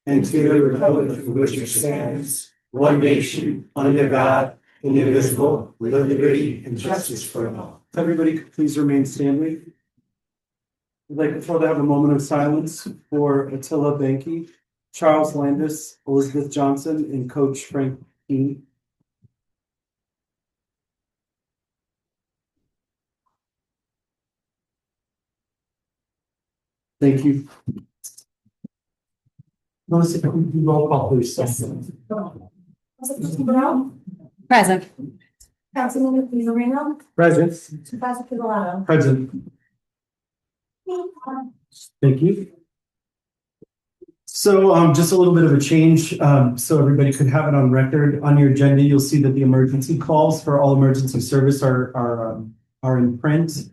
and to the republic for which it stands, one nation, under God, indivisible, with liberty and justice for all. Everybody could please remain standing. I'd like to have a moment of silence for Attila Benke, Charles Landis, Elizabeth Johnson, and Coach Frank Keene. Thank you. Melissa, can you roll call, please? Yes. Present. Councilman Fiorina, Present. Supervisor Pivolato. Present. Thank you. So just a little bit of a change, so everybody could have it on record. On your agenda, you'll see that the emergency calls for all emergency service are in print.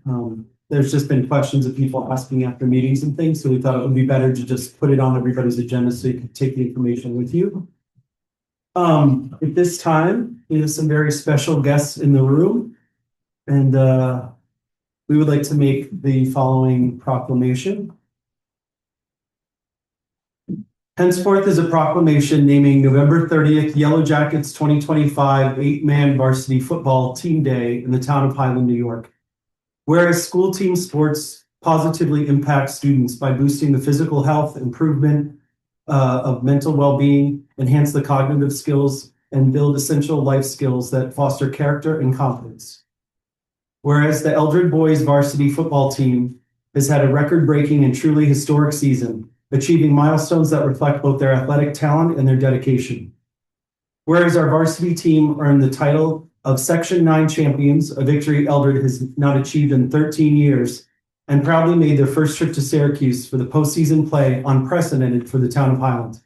There's just been questions of people asking after meetings and things, so we thought it would be better to just put it on everybody's agenda so you can take the information with you. At this time, we have some very special guests in the room, and we would like to make the following proclamation. Henceforth is a proclamation naming November 30th Yellow Jackets 2025 8-man varsity football team day in the town of Highland, New York. Whereas school team sports positively impact students by boosting the physical health, improvement of mental well-being, enhance the cognitive skills, and build essential life skills that foster character and confidence. Whereas the Eldred Boys varsity football team has had a record-breaking and truly historic season, achieving milestones that reflect both their athletic talent and their dedication. Whereas our varsity team earned the title of Section 9 champions, a victory Eldred has not achieved in 13 years, and proudly made their first trip to Syracuse for the postseason play unprecedented for the town of Highland.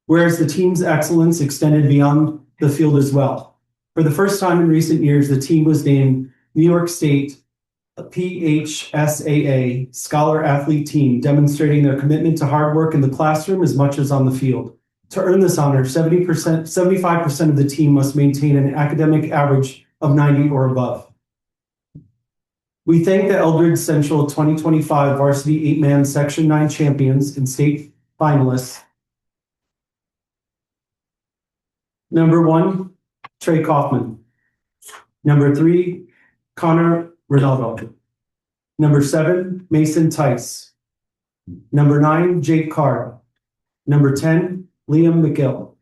Whereas the team's excellence extended beyond the field as well. For the first time in recent years, the team was named New York State PHSAA Scholar Athlete Team, demonstrating their commitment to hard work in the classroom as much as on the field. To earn this honor, 75% of the team must maintain an academic average of 90 or above. We thank the Eldred Central 2025 varsity 8-man Section 9 champions and state finalists. Number 1, Trey Kaufman. Number 3, Connor Ronaldo. Number 7, Mason Tice. Number 9, Jake Carr. Number 10, Liam McGill.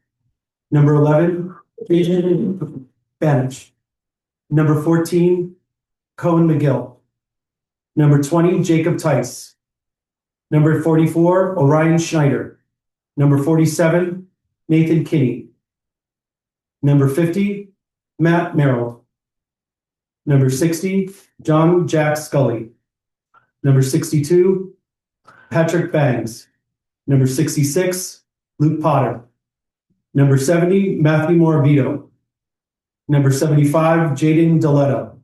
Number 11, Adrian Banich. Number 14, Cohen McGill. Number 20, Jacob Tice. Number 44, Orion Schneider. Number 47, Nathan Kinney. Number 50, Matt Merrill. Number 60, John Jack Scully. Number 62, Patrick Bangs. Number 66, Luke Potter. Number 70, Matthew Moravito. Number 75, Jaden Deletto.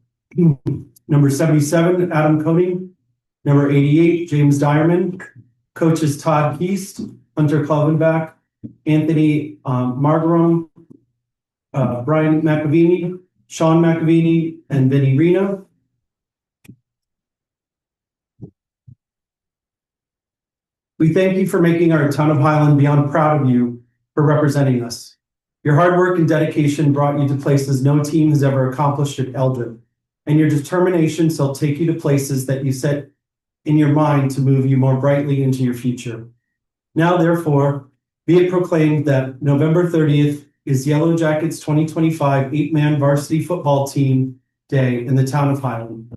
Number 77, Adam Coney. Number 88, James Dyerman. Coaches Todd Keast, Hunter Klovenbach, Anthony Margarom, Brian McAvini, Sean McAvini, and Vinny Reno. We thank you for making our town of Highland beyond proud of you for representing us. Your hard work and dedication brought you to places no team has ever accomplished at Eldred, and your determination shall take you to places that you set in your mind to move you more brightly into your future. Now, therefore, be it proclaimed that November 30th is Yellow Jackets 2025 8-man varsity football team day in the town of Highland.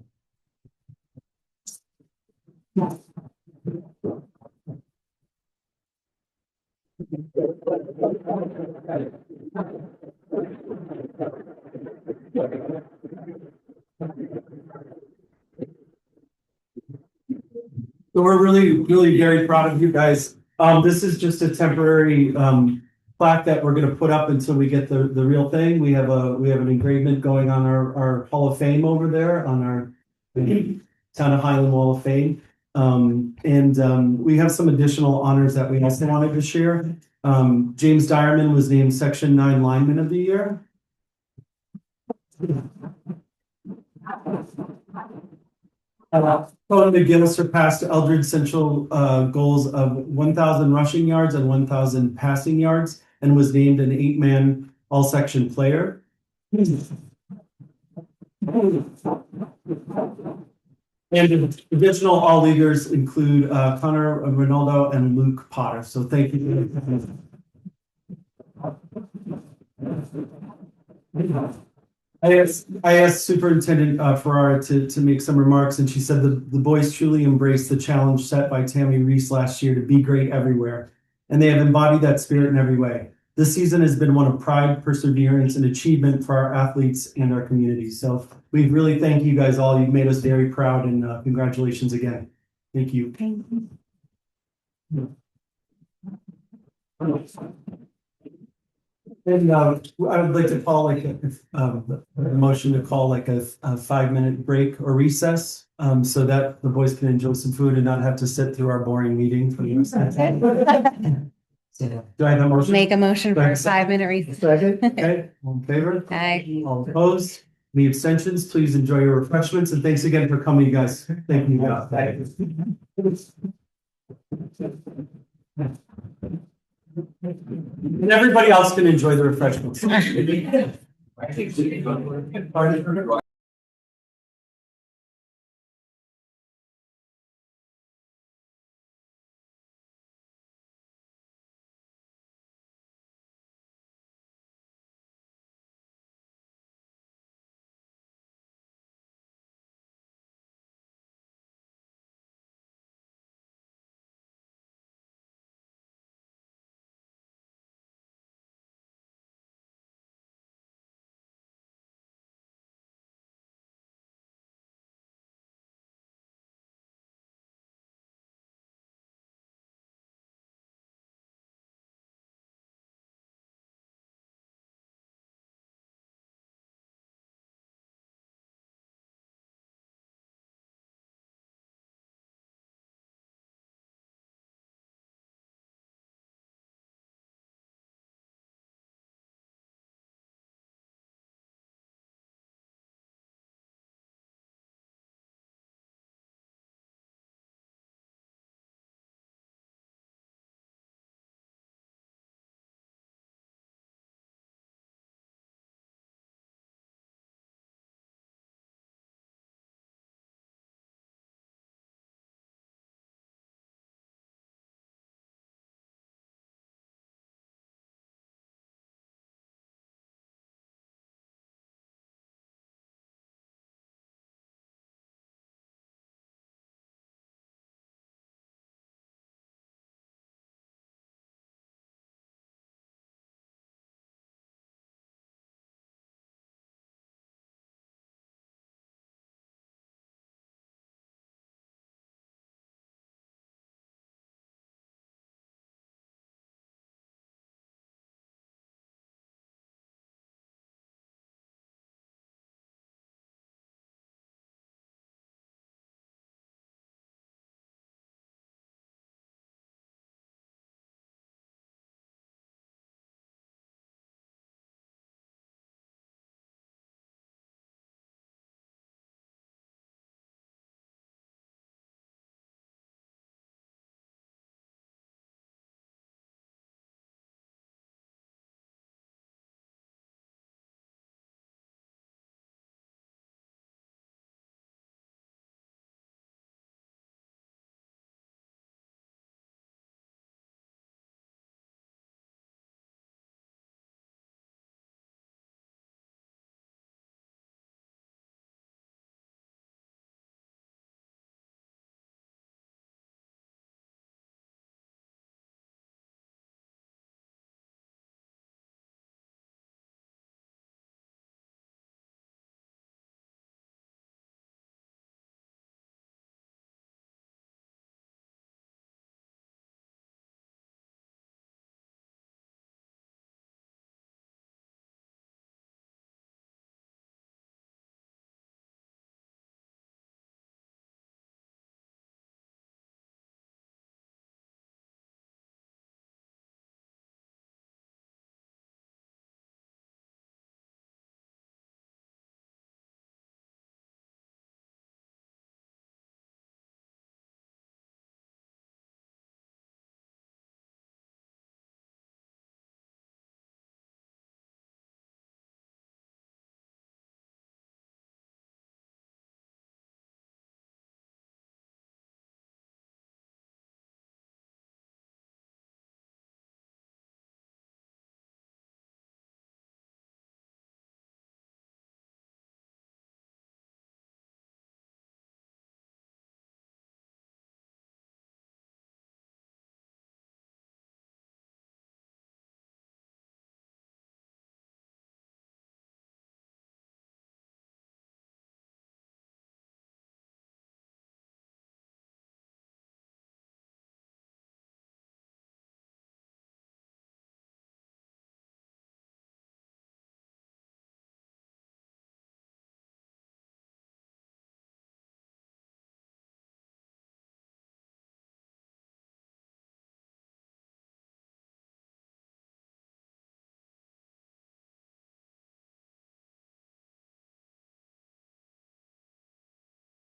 So we're really very proud of you guys. This is just a temporary plaque that we're going to put up until we get the real thing. We have an engravement going on our Hall of Fame over there on our Town of Highland Wall of Fame. We have some additional honors that we also wanted to share. James Dyerman was named Section 9 Lineman of the Year. Cohen McGill surpassed Eldred Central goals of 1,000 rushing yards and 1,000 passing yards and was named an 8-man all-section player. And additional all-leaguers include Connor Ronaldo and Luke Potter. So thank you. I asked Superintendent Ferrara to make some remarks, and she said the boys truly embraced the challenge set by Tammy Reese last year to be great everywhere, and they have embodied that spirit in every way. This season has been one of pride, perseverance, and achievement for our athletes and our community. So we really thank you guys all. You've made us very proud, and congratulations again. Thank you. Thank you. And I would like to call like a motion to call like a 5-minute break or recess, so that the boys can enjoy some food and not have to sit through our boring meeting for the rest of the day. Do I have a motion? Make a motion for a 5-minute recess. Second, okay, all in favor? Aye. All opposed? Any abstentions? Please enjoy your refreshments, and thanks again for coming, you guys. Thank you. And everybody else can enjoy the refreshments.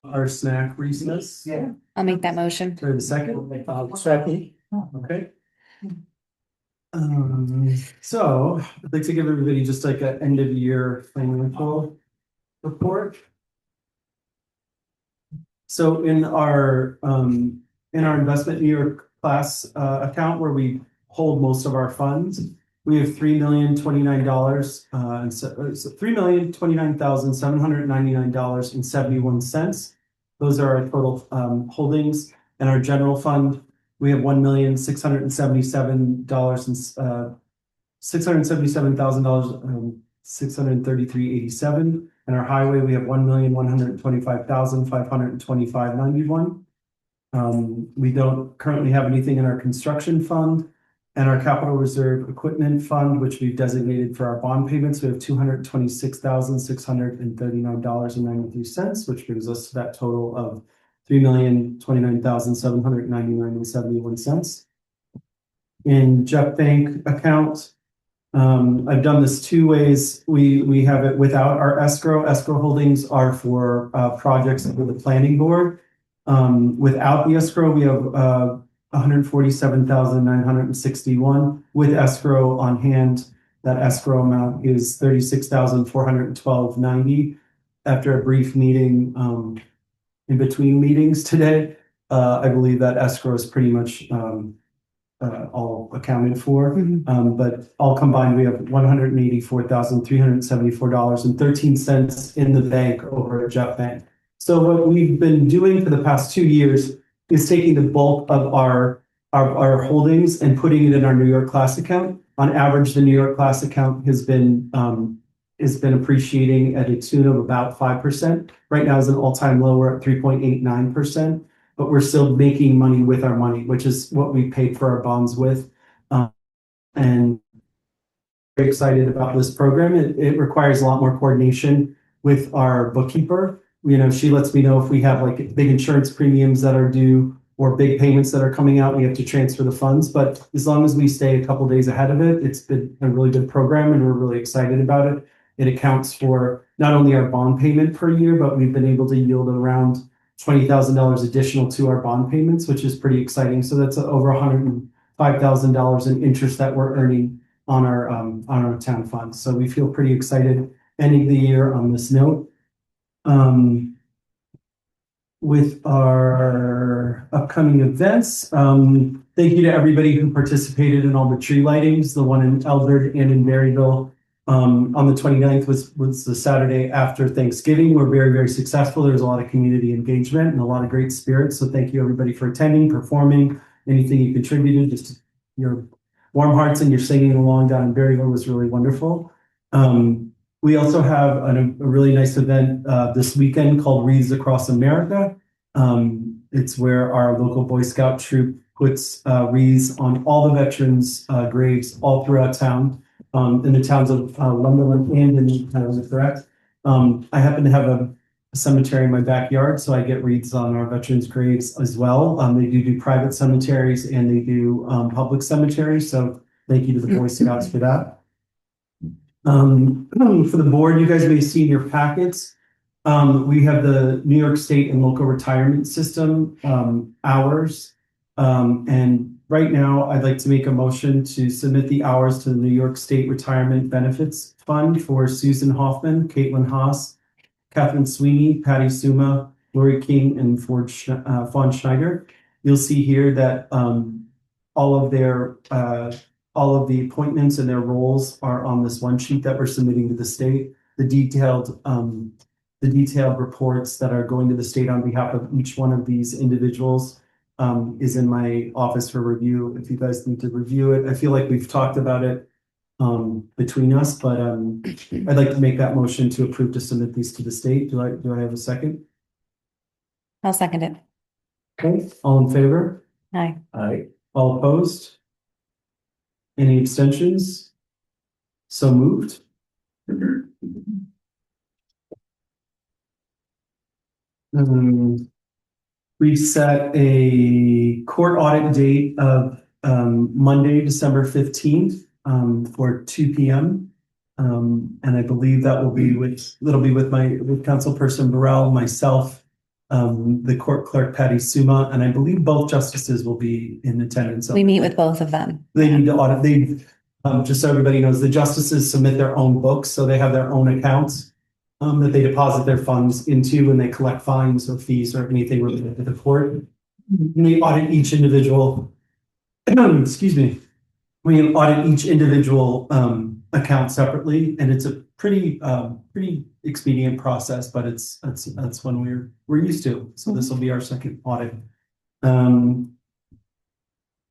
our snack recess. Yeah. I'll make that motion. For the second, Second. okay. So I'd like to give everybody just like an end of year financial report. So in our investment New York class account where we hold most of our funds, we have $3,029 and $3,029,799.71. Those are our total holdings. And our general fund, we have $1,677,000 $633.87. And our highway, we have $1,125,525.91. We don't currently have anything in our construction fund. And our capital reserve equipment fund, which we've designated for our bond payments, we have $226,639.93, which brings us to that total of $3,029,799.71. In Jeff Bank account, I've done this two ways. We have it without our escrow. Escrow holdings are for projects under the planning board. Without the escrow, we have $147,961. With escrow on hand, that escrow amount is $36,412.90. After a brief meeting in between meetings today, I believe that escrow is pretty much all accounted for. But all combined, we have $184,374.13 in the bank over at Jeff Bank. So what we've been doing for the past 2 years is taking the bulk of our holdings and putting it in our New York class account. On average, the New York class account has been appreciating at a tune of about 5%. Right now is an all-time low. We're at 3.89%, but we're still making money with our money, which is what we paid for our bonds with. And very excited about this program. It requires a lot more coordination with our bookkeeper. You know, she lets me know if we have like big insurance premiums that are due or big payments that are coming out, we have to transfer the funds. But as long as we stay a couple days ahead of it, it's been a really good program and we're really excited about it. It accounts for not only our bond payment per year, but we've been able to yield around $20,000 additional to our bond payments, which is pretty exciting. So that's over $105,000 in interest that we're earning on our town funds. So we feel pretty excited ending the year on this note. With our upcoming events, thank you to everybody who participated in all the tree lightings. The one in Eldred and in Maryville on the 29th was the Saturday after Thanksgiving. We're very, very successful. There's a lot of community engagement and a lot of great spirit. So thank you everybody for attending, performing, anything you contributed. Just your warm hearts and your singing along down in Maryville was really wonderful. We also have a really nice event this weekend called Wreaths Across America. It's where our local Boy Scout troop puts wreaths on all the veterans' graves all throughout town, in the towns of Lumberland and in Newtown, correct? I happen to have a cemetery in my backyard, so I get wreaths on our veterans' graves as well. They do private cemeteries and they do public cemeteries. So thank you to the Boy Scouts for that. For the board, you guys may see in your packets, we have the New York State and local retirement system hours. And right now, I'd like to make a motion to submit the hours to the New York State Retirement Benefits Fund for Susan Hoffman, Caitlin Haas, Catherine Sweeney, Patty Suma, Lori King, and Fawn Schneider. You'll see here that all of the appointments and their roles are on this one sheet that we're submitting to the state. The detailed reports that are going to the state on behalf of each one of these individuals is in my office for review. If you guys need to review it, I feel like we've talked about it between us, but I'd like to make that motion to approve to submit these to the state. Do I have a second? I'll second it. Okay, all in favor? Aye. Aye. All opposed? Any abstentions? So moved. We've set a court audit date of Monday, December 15th for 2 p.m. And I believe that will be with Councilperson Burrell, myself, the court clerk Patty Suma, and I believe both justices will be in attendance. We meet with both of them. They need to audit, just so everybody knows, the justices submit their own books, so they have their own accounts that they deposit their funds into when they collect fines or fees or anything related to the court. And we audit each individual, excuse me, we audit each individual account separately, and it's a pretty expedient process, but that's one we're used to. So this will be our second audit. And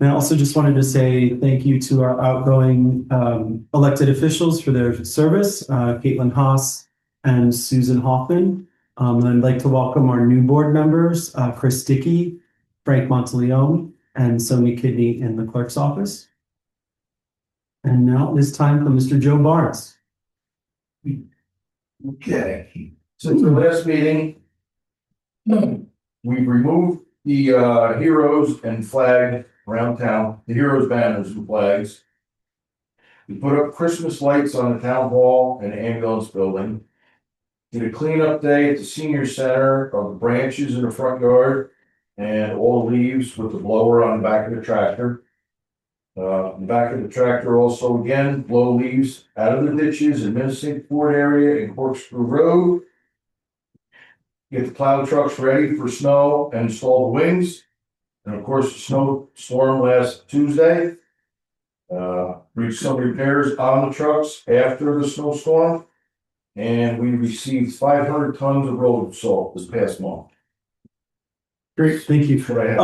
I also just wanted to say thank you to our outgoing elected officials for their service, Caitlin Haas and Susan Hoffman. And I'd like to welcome our new board members, Chris Dickey, Frank Monteleone, and Sonia Kidney in the clerk's office. And now it is time for Mr. Joe Barnes. Okay, since the last meeting, we've removed the heroes and flag around town, the heroes banners and flags. We put up Christmas lights on the town hall and ambulance building. Did a cleanup day at the senior center of the branches in the front yard and all the leaves with the blower on the back of the tractor. The back of the tractor also again blow leaves out of the ditches in Minnesota Ford area and Corkscrew Road. Get the plow trucks ready for snow and install the wings. And of course, the snowstorm last Tuesday. Reached some repairs on the trucks after the snowstorm. And we received 500 tons of road salt this past month. Great, thank you. That's what I have.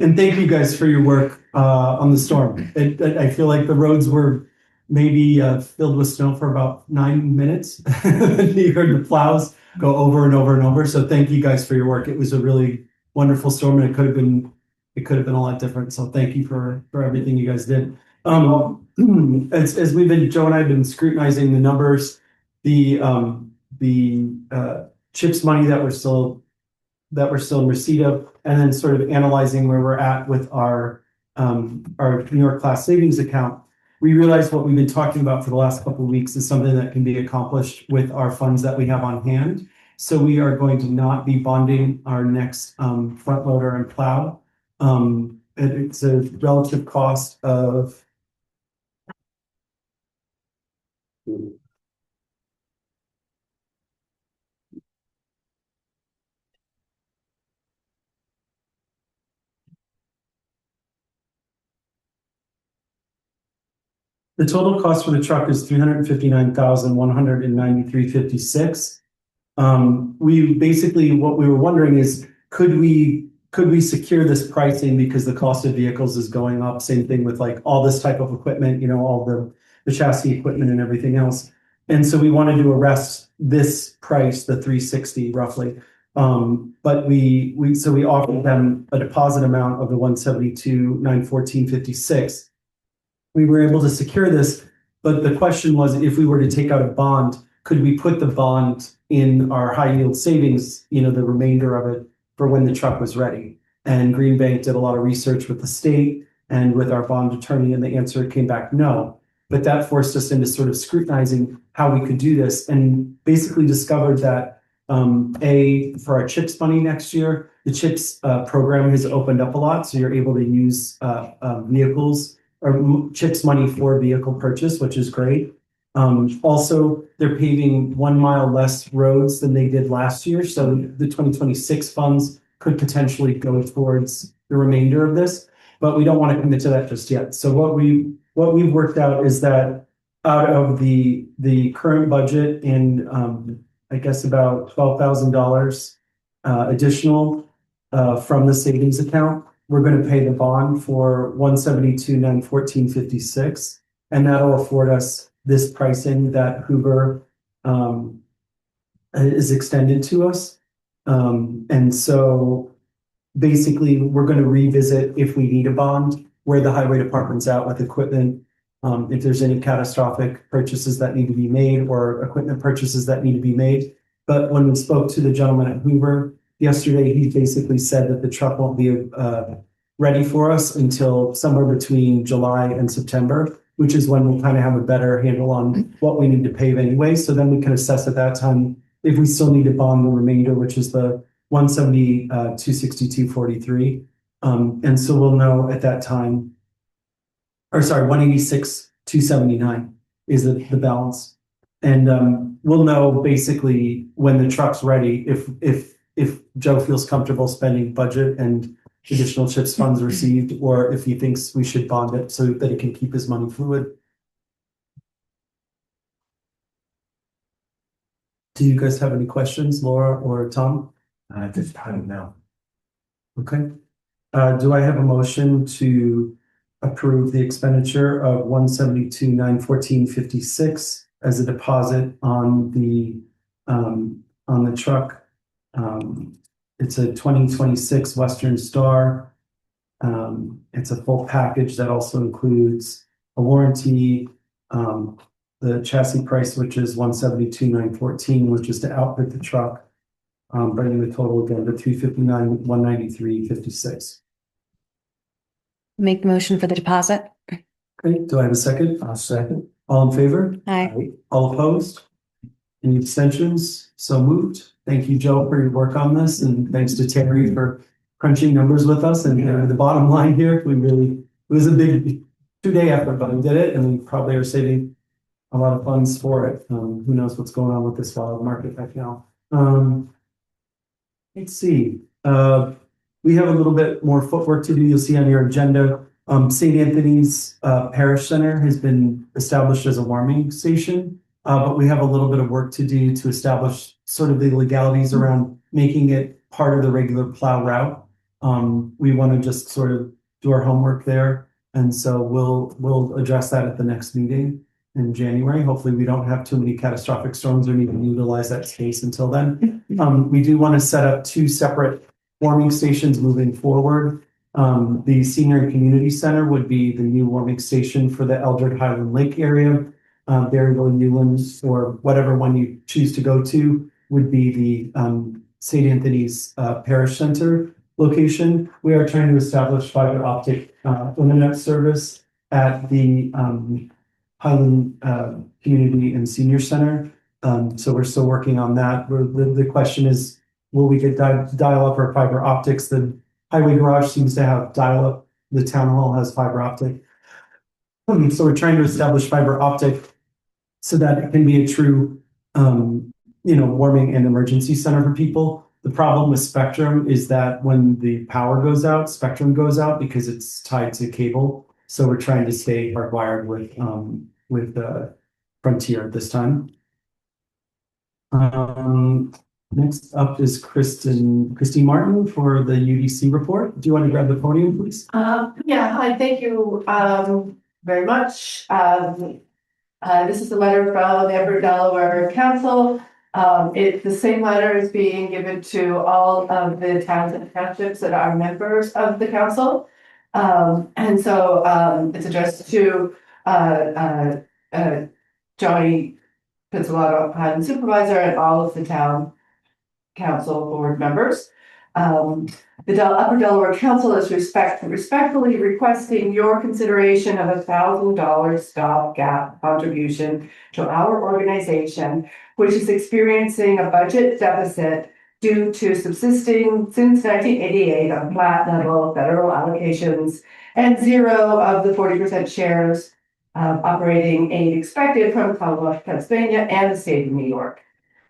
And thank you guys for your work on the storm. I feel like the roads were maybe filled with snow for about 9 minutes. You heard the plows go over and over and over. So thank you guys for your work. It was a really wonderful storm, and it could have been a lot different. So thank you for everything you guys did. As Joe and I have been scrutinizing the numbers, the CHIPS money that we're still in receipt of, and then sort of analyzing where we're at with our New York Class Savings account, we realized what we've been talking about for the last couple of weeks is something that can be accomplished with our funds that we have on hand. So we are going to not be bonding our next front loader and plow. It's a relative cost of the total cost for the truck is $359,193.56. We basically, what we were wondering is, could we secure this pricing because the cost of vehicles is going up? Same thing with like all this type of equipment, all the chassis equipment and everything else. And so we wanted to arrest this price, the $360 roughly. But we offered them a deposit amount of the $172,914.56. We were able to secure this, but the question was, if we were to take out a bond, could we put the bond in our high yield savings, the remainder of it for when the truck was ready? And Green Bank did a lot of research with the state and with our bond attorney, and the answer came back no. But that forced us into sort of scrutinizing how we could do this, and basically discovered that for our CHIPS money next year, the CHIPS program has opened up a lot, so you're able to use vehicles or CHIPS money for vehicle purchase, which is great. Also, they're paving 1 mile less roads than they did last year. So the 2026 funds could potentially go towards the remainder of this, but we don't want to commit to that just yet. So what we've worked out is that out of the current budget in, I guess about $12,000 additional from the savings account, we're going to pay the bond for $172,914.56, and that'll afford us this pricing that Hoover is extended to us. And so basically, we're going to revisit if we need a bond, where the highway department's at with equipment, if there's any catastrophic purchases that need to be made or equipment purchases that need to be made. But when we spoke to the gentleman at Hoover yesterday, he basically said that the truck won't be ready for us until somewhere between July and September, which is when we'll kind of have a better handle on what we need to pave anyway. So then we can assess at that time if we still need to bond the remainder, which is the 170, 262, 43. And so we'll know at that time, or sorry, 186, 279 is the balance. And we'll know basically when the truck's ready, if Joe feels comfortable spending budget and additional CHIPS funds received, or if he thinks we should bond it so that he can keep his money fluid. Do you guys have any questions, Laura or Tom? At this time, no. Okay. Do I have a motion to approve the expenditure of 172,914.56 as a deposit on the truck? It's a 2026 Western Star. It's a full package that also includes a warranty, the chassis price, which is 172,914, which is to outfit the truck, bringing the total again to 359,193.56. Make the motion for the deposit. Okay, do I have a second? I'll second. All in favor? Aye. All opposed? Any abstentions? So moved. Thank you, Joe, for your work on this, and thanks to Terry for crunching numbers with us. And the bottom line here, it was a big 2-day effort, but we did it, and we probably are saving a lot of funds for it. Who knows what's going on with this wild market right now? Let's see. We have a little bit more footwork to do. You'll see on your agenda. St. Anthony's Parish Center has been established as a warming station, but we have a little bit of work to do to establish sort of the legalities around making it part of the regular plow route. We want to just sort of do our homework there, and so we'll address that at the next meeting in January. Hopefully we don't have too many catastrophic storms or need to utilize that space until then. We do want to set up 2 separate warming stations moving forward. The Senior and Community Center would be the new warming station for the Eldred Highland Lake area. Berryville and Newlands, or whatever one you choose to go to, would be the St. Anthony's Parish Center location. We are trying to establish fiber optic internet service at the Highland Community and Senior Center. So we're still working on that. The question is, will we get dial-up or fiber optics? The Highway Garage seems to have dial-up. The Town Hall has fiber optic. So we're trying to establish fiber optic so that it can be a true, warming and emergency center for people. The problem with Spectrum is that when the power goes out, Spectrum goes out because it's tied to cable. So we're trying to stay hardwired with Frontier at this time. Next up is Christine Martin for the UDC report. Do you want to grab the podium, please? Yeah, hi, thank you very much. This is a letter from the Everett Delaware Council. The same letter is being given to all of the towns and townships that are members of the council. And so it's addressed to Johnny Pizzolatto, Highland Supervisor, and all of the town council board members. The Upper Delaware Council is respectfully requesting your consideration of $1,000 stopgap contribution to our organization, which is experiencing a budget deficit due to subsisting since 1988 on flat level federal allocations and 0 of the 40% shares operating aid expected from Commonwealth, Pennsylvania, and the state of New York.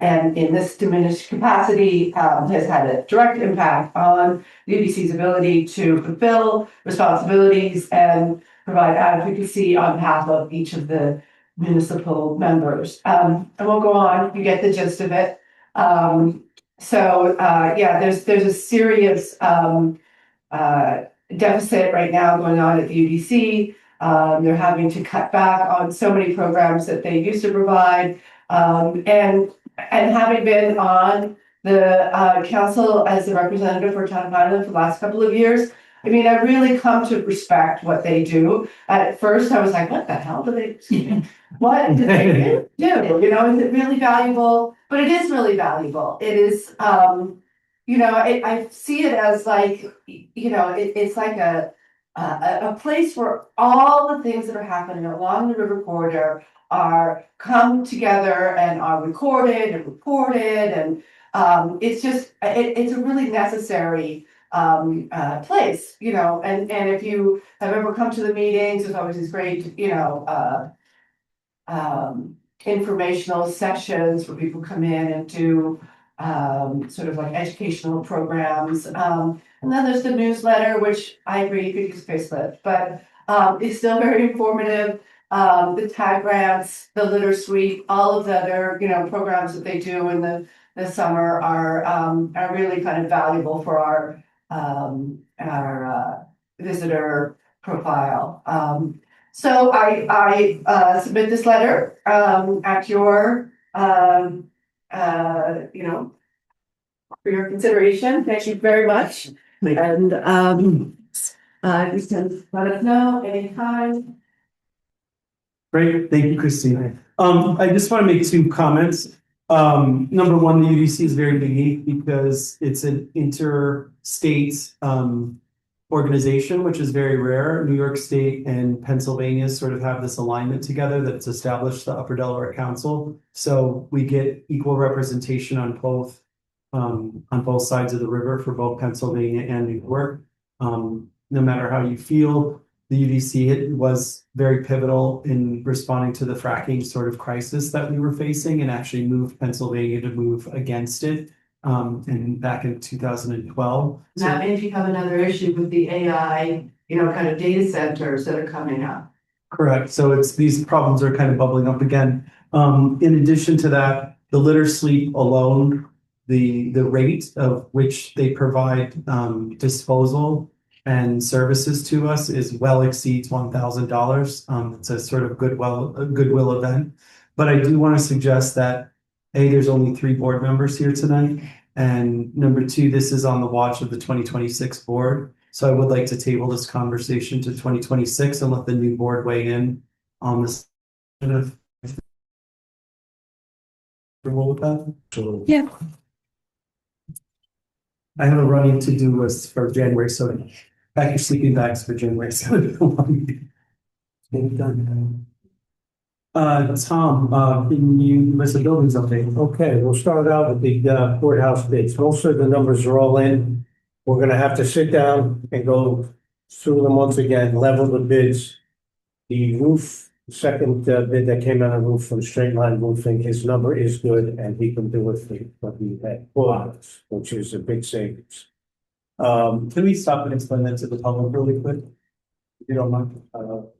And in this diminished capacity has had a direct impact on the UDC's ability to fulfill responsibilities and provide advocacy on behalf of each of the municipal members. I won't go on, you get the gist of it. There's a serious deficit right now going on at the UDC. They're having to cut back on so many programs that they used to provide. And having been on the council as a representative for Town of Highland for the last couple of years, I mean, I really come to respect what they do. At first, I was like, what the hell do they do? What do they do? You know, is it really valuable? But it is really valuable. It is, I see it as like, it's like a place where all the things that are happening along the river corridor are come together and are recorded and reported, and it's just, it's a really necessary place, you know, and if you have ever come to the meetings, there's always these great, you know, informational sessions where people come in and do sort of like educational programs. And then there's the newsletter, which I agree, you could use facelift, but it's still very informative. The tag grants, the litter sweep, all of the other, you know, programs that they do in the summer are really kind of valuable for our visitor profile. So I submit this letter at your you know, for your consideration. Thank you very much. And you can let us know anytime. Great, thank you, Christine. I just want to make two comments. Number one, the UDC is very unique because it's an interstate organization, which is very rare. New York State and Pennsylvania sort of have this alignment together that's established the Upper Delaware Council. So we get equal representation on both sides of the river for both Pennsylvania and New York. No matter how you feel, the UDC was very pivotal in responding to the fracking sort of crisis that we were facing and actually moved Pennsylvania to move against it and back in 2012. That means you have another issue with the AI, you know, kind of data centers that are coming up. Correct. So it's these problems are kind of bubbling up again. In addition to that, the litter sweep alone, the rate of which they provide disposal and services to us is well exceeds $1,000. It's a sort of goodwill event. But I do want to suggest that there's only 3 board members here tonight. And number 2, this is on the watch of the 2026 board. So I would like to table this conversation to 2026 and let the new board weigh in on this. Roll with that? Yeah. I have a running to-do list for January, so pack your sleeping bags for January. So Tom, can you give us a buildings update? Okay, we'll start out with the courthouse bids. Most of the numbers are all in. We're gonna have to sit down and go through them once again, level the bids. The roof, second bid that came out of roof from Straight Line Roofing, his number is good and he can do it for what we had, which is a big savings. Can we stop and explain that to the public really quick? If you don't mind.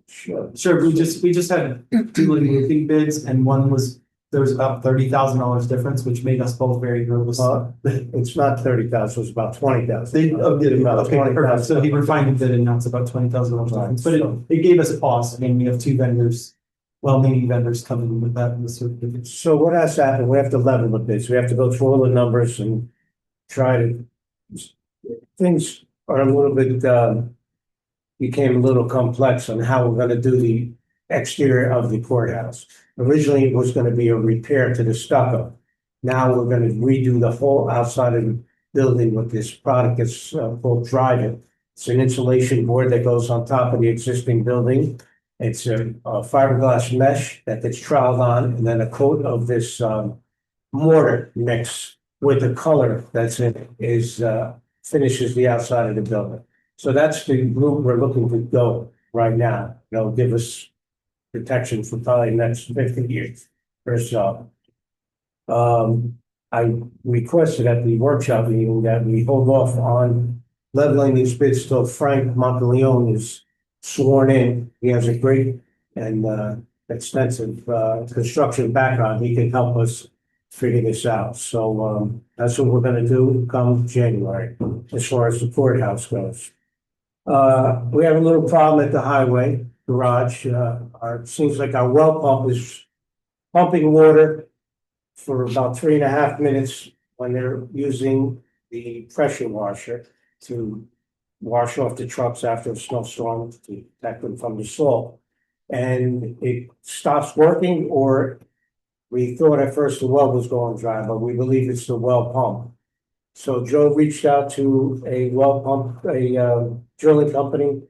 Sure. Sure, we just had 2 roofing bids and one was, there was about $30,000 difference, which made us both very nervous. It's not 30,000, it's about 20,000. They did it about okay, perfect. So he refined it and now it's about $20,000 difference. But it gave us a pause. I mean, we have 2 vendors, well-meaning vendors coming with that in the certificate. So what has to happen, we have to level the bids. We have to go through all the numbers and try to, things are a little bit, became a little complex on how we're gonna do the exterior of the courthouse. Originally, it was gonna be a repair to the stucco. Now we're gonna redo the whole outside of the building with this product that's called Dryvit. It's an insulation board that goes on top of the existing building. It's a fiberglass mesh that gets troweled on and then a coat of this mortar mix with the color that's in it is finishes the outside of the building. So that's the route we're looking to go right now. It'll give us protection for probably the next 50 years or so. I requested at the workshop meeting that we hold off on leveling these bids till Frank Monteleone is sworn in. He has a great and extensive construction background. He can help us figure this out. So that's what we're gonna do come January, as far as the courthouse goes. We have a little problem at the highway garage. Seems like our well pump is pumping water for about 3.5 minutes when they're using the pressure washer to wash off the trucks after a snowstorm to protect them from the salt. And it stops working, or we thought at first the well was going dry, but we believe it's the well pump. So Joe reached out to a well pump, drilling company.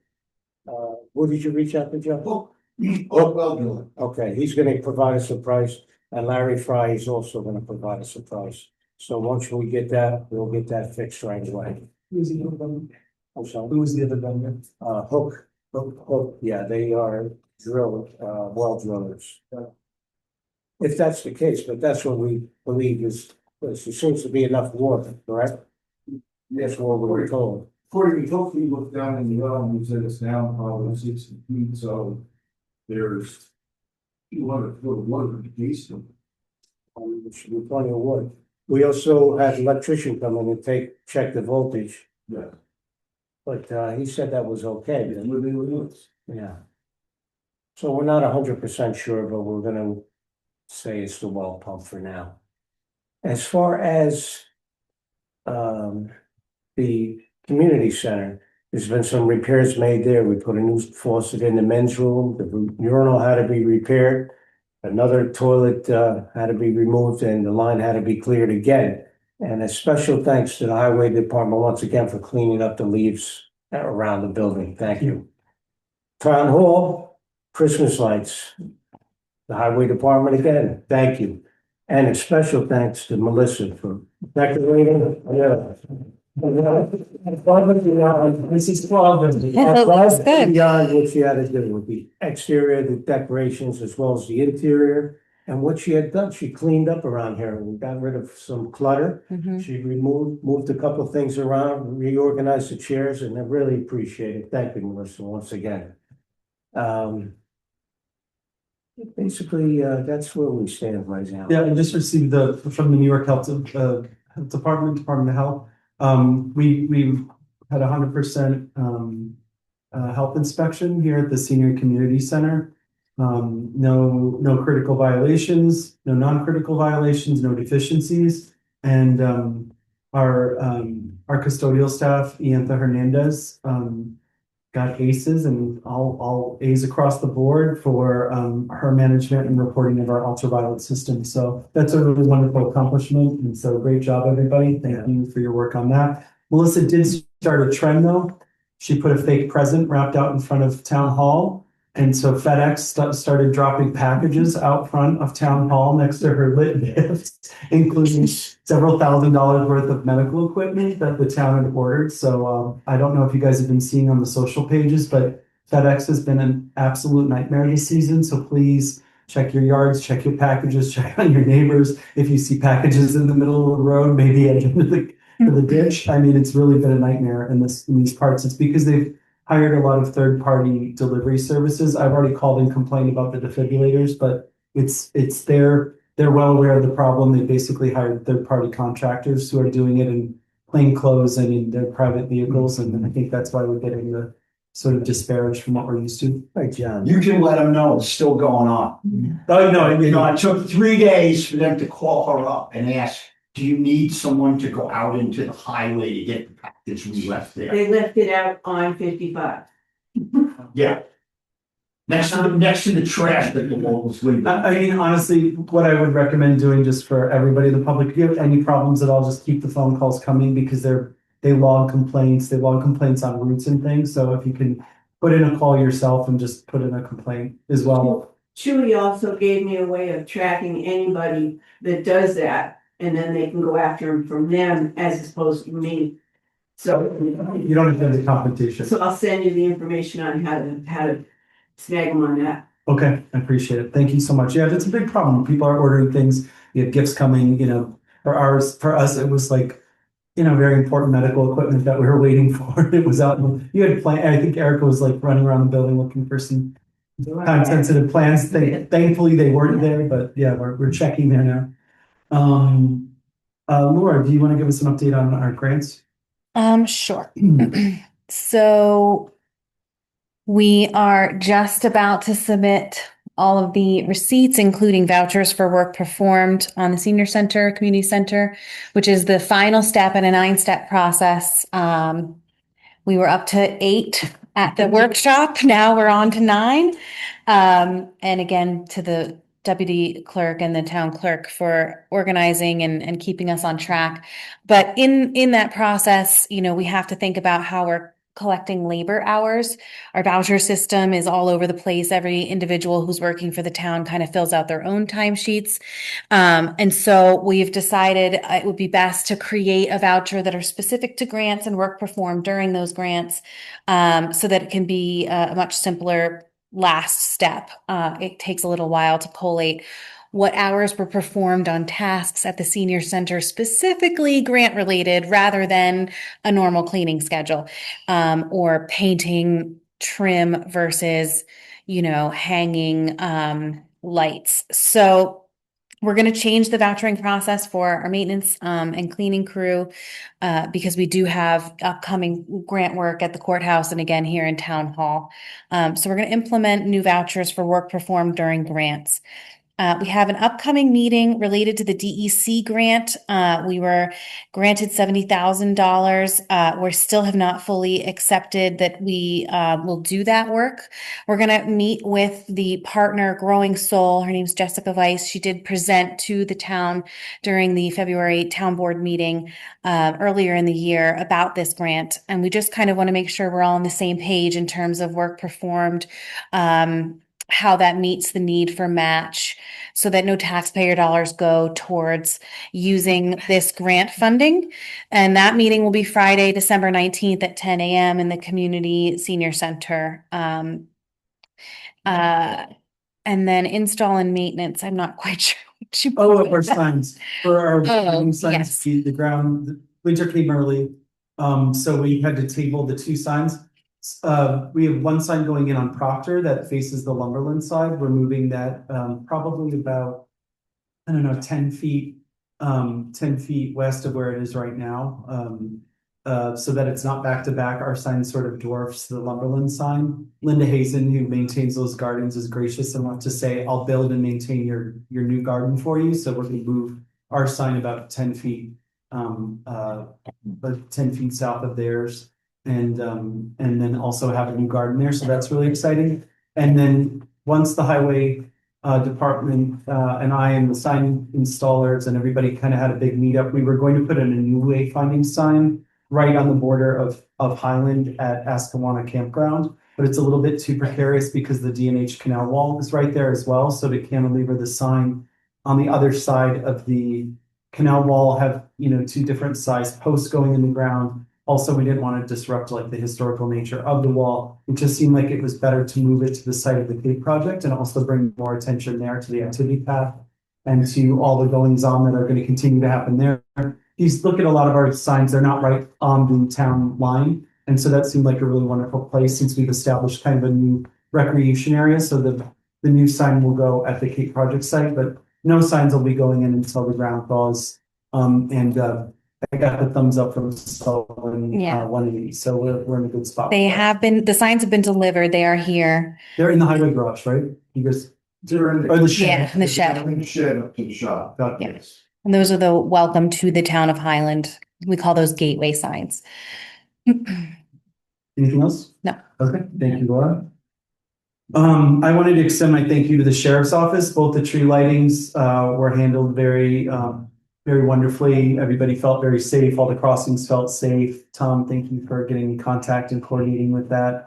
Who did you reach out to, Joe? Well done. Okay, he's gonna provide us a price, and Larry Fry is also gonna provide us a price. So once we get that, we'll get that fixed right away. Who's the other vendor? I'm sorry. Who was the other vendor? Hook, yeah, they are well drillers. If that's the case, but that's what we believe is, there seems to be enough water, correct? That's what we were told. According to Hope, we looked down in the well and we said it's now probably 60 feet, so there's 200 foot of water in the case. There should be plenty of water. We also had an electrician come in and check the voltage, Yeah. but he said that was okay. And what they were doing. Yeah. So we're not 100% sure, but we're gonna say it's the well pump for now. As far as the community center, there's been some repairs made there. We put a new faucet in the men's room. The urinal had to be repaired. Another toilet had to be removed and the line had to be cleared again. And a special thanks to the highway department once again for cleaning up the leaves around the building. Thank you. Town hall, Christmas lights. The highway department again, thank you. And a special thanks to Melissa for decorating. Yeah. This is 12. That's good. Beyond what she had to do with the exterior, the decorations, as well as the interior. And what she had done, she cleaned up around here and got rid of some clutter. Mhm. She moved a couple of things around, reorganized the chairs, and I really appreciate it. Thank you, Melissa, once again. Basically, that's where we stand right now. Yeah, I just received from the New York Health Department of Health. We've had 100% health inspection here at the Senior Community Center. No critical violations, no non-critical violations, no deficiencies. And our custodial staff, Iantha Hernandez, got aces and all A's across the board for her management and reporting of our ultraviolet system. So that's a really wonderful accomplishment. And so great job, everybody. Thank you for your work on that. Melissa did start a trend though. She put a fake present wrapped out in front of town hall. And so FedEx started dropping packages out front of town hall next to her lit gifts, including several $1,000s worth of medical equipment that the town had ordered. So I don't know if you guys have been seeing on the social pages, but FedEx has been an absolute nightmare this season. So please check your yards, check your packages, check on your neighbors. If you see packages in the middle of the road, maybe at the ditch. I mean, it's really been a nightmare in these parts. It's because they've hired a lot of third-party delivery services. I've already called and complained about the defibrillators, but they're well aware of the problem. They basically hired third-party contractors who are doing it in plain clothes and in their private vehicles, and I think that's why we're getting the sort of disparage from what we're used to. Right, John. You can let them know it's still going on. Oh, no, You know, it took 3 days for them to call her up and ask, do you need someone to go out into the highway to get the package we left there? They left it out on 55. Yeah. Next to the trash that the locals leave. I mean, honestly, what I would recommend doing just for everybody in the public, if you have any problems at all, just keep the phone calls coming because they log complaints on routes and things. So if you can put in a call yourself and just put in a complaint as well. Chewy also gave me a way of tracking anybody that does that, and then they can go after them from them as opposed to me. So, You don't have to the competition. so I'll send you the information on how to snag them on that. Okay, I appreciate it. Thank you so much. Yeah, it's a big problem. People are ordering things. You have gifts coming, for us, it was like, very important medical equipment that we were waiting for. It was out. You had I think Erica was like running around the building looking for some time sensitive plans. Thankfully they weren't there, but yeah, we're checking there now. Laura, do you want to give us an update on our grants? Sure. So we are just about to submit all of the receipts, including vouchers for work performed on the senior center, community center, which is the final step in a 9-step process. We were up to 8 at the workshop. Now we're on to 9. And again, to the deputy clerk and the town clerk for organizing and keeping us on track. But in that process, we have to think about how we're collecting labor hours. Our voucher system is all over the place. Every individual who's working for the town kind of fills out their own timesheets. And so we've decided it would be best to create a voucher that are specific to grants and work performed during those grants, so that it can be a much simpler last step. It takes a little while to collate what hours were performed on tasks at the senior center, specifically grant related, rather than a normal cleaning schedule, or painting trim versus, hanging lights. So we're going to change the vouchering process for our maintenance and cleaning crew, because we do have upcoming grant work at the courthouse and again here in town hall. So we're going to implement new vouchers for work performed during grants. We have an upcoming meeting related to the DEC grant. We were granted $70,000. We still have not fully accepted that we will do that work. We're going to meet with the partner Growing Soul. Her name's Jessica Weiss. She did present to the town during the February town board meeting earlier in the year about this grant. And we just kind of want to make sure we're all on the same page in terms of work performed, how that meets the need for match, so that no taxpayer dollars go towards using this grant funding. And that meeting will be Friday, December 19th at 10 a.m. in the Community Senior Center. And then install and maintenance, I'm not quite sure what you. Oh, our signs for our Oh, signs, yes. the ground, the winter came early. So we had to table the two signs. We have one sign going in on Proctor that faces the Lumberland side. We're moving that probably about, 10 feet, 10 feet west of where it is right now. So that it's not back to back. Our sign sort of dwarfs the Lumberland sign. Linda Hazen, who maintains those gardens, is gracious enough to say, I'll build and maintain your new garden for you. So we're gonna move our sign about 10 feet, but 10 feet south of theirs. And then also have a new garden there. So that's really exciting. And then once the highway department and I and the sign installers and everybody kind of had a big meetup, we were going to put in a new wayfinding sign right on the border of Highland at Ascawana Campground. But it's a little bit too precarious because the D&H canal wall is right there as well. So to cantilever the sign on the other side of the canal wall, have, two different size posts going in the ground. Also, we didn't want to disrupt like the historical nature of the wall. It just seemed like it was better to move it to the site of the Cape project and also bring more attention there to the activity path and to all the goings on that are going to continue to happen there. You look at a lot of our signs, they're not right on the town line. And so that seemed like a really wonderful place since we've established kind of a new recreation area. So the new sign will go at the Cape project site, but no signs will be going in until the ground thaws. I got the thumbs up from Sullivan, 180, so we're in a good spot. The signs have been delivered. They are here. They're in the highway garage, right? You guys, They're in or the shed. Yeah, in the shed. In the shed up to the shop. Got Yeah. this. And those are the welcome to the town of Highland. We call those gateway signs. Anything else? No. Okay, thank you, Laura. I wanted to extend my thank you to the sheriff's office. Both the tree lightings were handled very wonderfully. Everybody felt very safe. All the crossings felt safe. Tom, thank you for getting in contact and coordinating with that.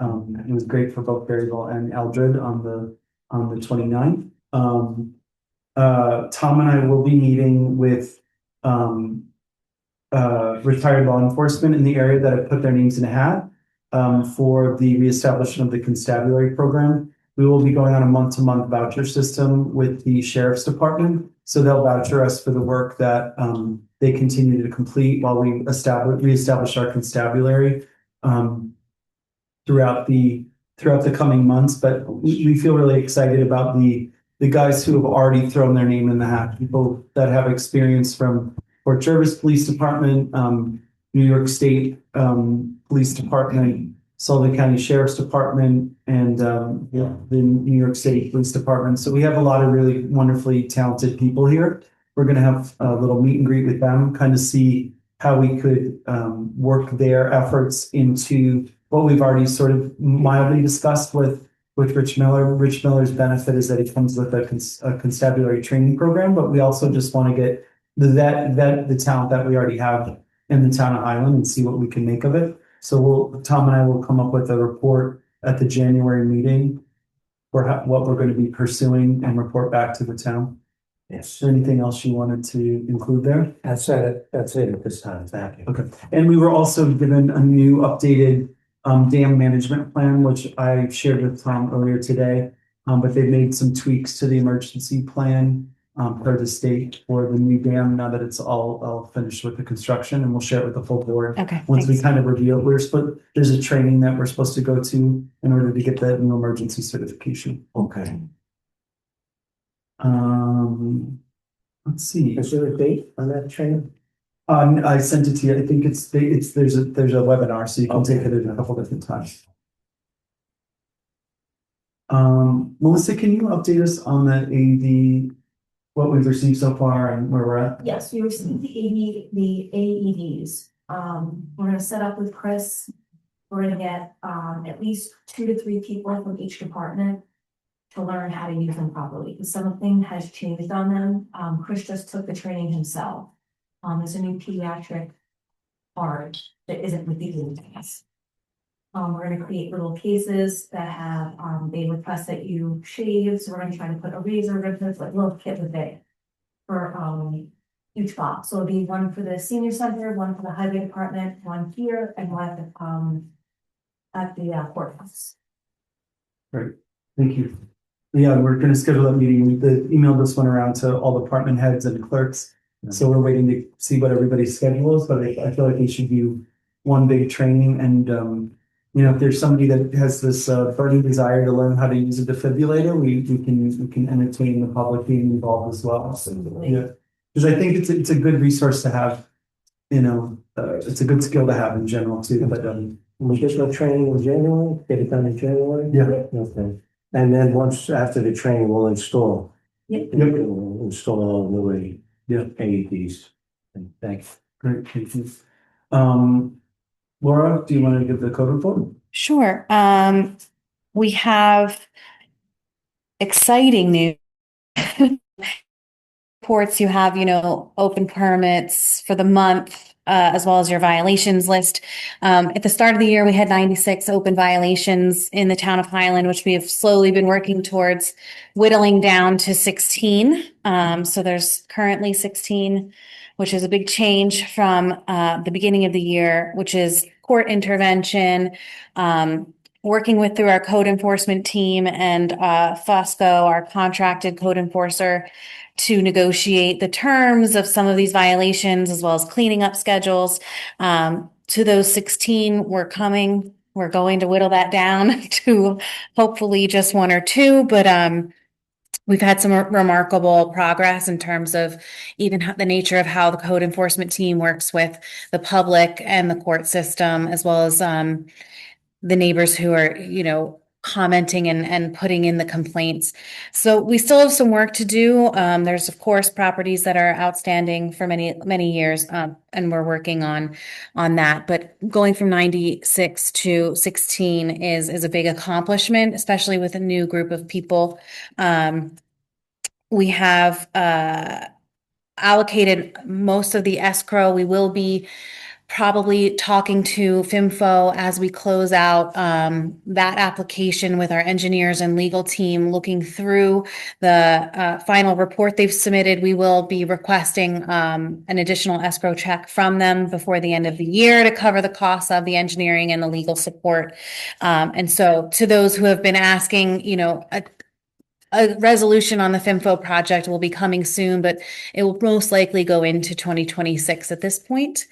It was great for both Berryville and Eldred on the 29th. Tom and I will be meeting with retired law enforcement in the area that have put their names in a hat for the reestablishment of the constabulary program. We will be going on a month-to-month voucher system with the sheriff's department. So they'll voucher us for the work that they continue to complete while we reestablish our constabulary throughout the coming months. But we feel really excited about the guys who have already thrown their name in the hat, people that have experience from Port Jervis Police Department, New York State Police Department, Sullivan County Sheriff's Department, and the New York City Police Department. So we have a lot of really wonderfully talented people here. We're going to have a little meet and greet with them, kind of see how we could work their efforts into what we've already sort of mildly discussed with Rich Miller. Rich Miller's benefit is that he comes with a constabulary training program, but we also just want to get the talent that we already have in the town of Highland and see what we can make of it. So Tom and I will come up with a report at the January meeting for what we're going to be pursuing and report back to the town. Is Yes, there anything else you wanted to include there? that's it at this time, thank you. Okay, and we were also given a new updated dam management plan, which I shared with Tom earlier today. But they've made some tweaks to the emergency plan per the state for the new dam now that it's all finished with the construction, and we'll share it with the full board. Okay, Once we thanks. kind of review it, there's a training that we're supposed to go to in order to get that new emergency certification. Okay, Let's see. is there a date on that training? I sent it to you. I think there's a webinar, so you can take Okay. it at a couple different times. Melissa, can you update us on the AED, what we've received so far and where we're at? Yes, we received the AEDs. We're gonna set up with Chris. We're gonna get, at least 2 to 3 people from each department to learn how to use them properly, because something has changed on them. Chris just took the training himself. There's a new pediatric part that isn't with the AEDs. We're gonna create little cases that have, they request that you shave, so we're gonna try to put a razor, like little kit with it. For, each box, so it'll be one for the senior center, one for the highway department, one here, and one at the courthouse. Thank you. Yeah, we're gonna schedule that meeting. The emailed this one around to all department heads and clerks. So we're waiting to see what everybody's schedule is, but I feel like we should do one big training and, if there's somebody that has this burning desire to learn how to use a defibrillator, we can entertain the public being involved as well. Yeah, because I think it's a good resource to have, it's a good skill to have in general too, but, We get no training in January, get it done in January? yeah. Okay, and then once after the training, we'll install. Yep. We'll install all the AEDs. Thanks. Great, thank you. Laura, do you want to give the code report? Sure. We have exciting news. Reports, you have, open permits for the month, as well as your violations list. At the start of the year, we had 96 open violations in the town of Highland, which we have slowly been working towards whittling down to 16. So there's currently 16, which is a big change from the beginning of the year, which is court intervention, working through our code enforcement team and Fosco, our contracted code enforcer, to negotiate the terms of some of these violations, as well as cleaning up schedules. To those 16, we're going to whittle that down to hopefully just 1 or 2, but we've had some remarkable progress in terms of even the nature of how the code enforcement team works with the public and the court system, as well as the neighbors who are, commenting and putting in the complaints. So we still have some work to do. There's of course properties that are outstanding for many, many years, and we're working on that. But going from 96 to 16 is a big accomplishment, especially with a new group of people. We have allocated most of the escrow. We will be probably talking to FIMFO as we close out that application with our engineers and legal team, looking through the final report they've submitted. We will be requesting an additional escrow check from them before the end of the year to cover the costs of the engineering and the legal support. And so to those who have been asking, a resolution on the FIMFO project will be coming soon, but it will most likely go into 2026 at this point.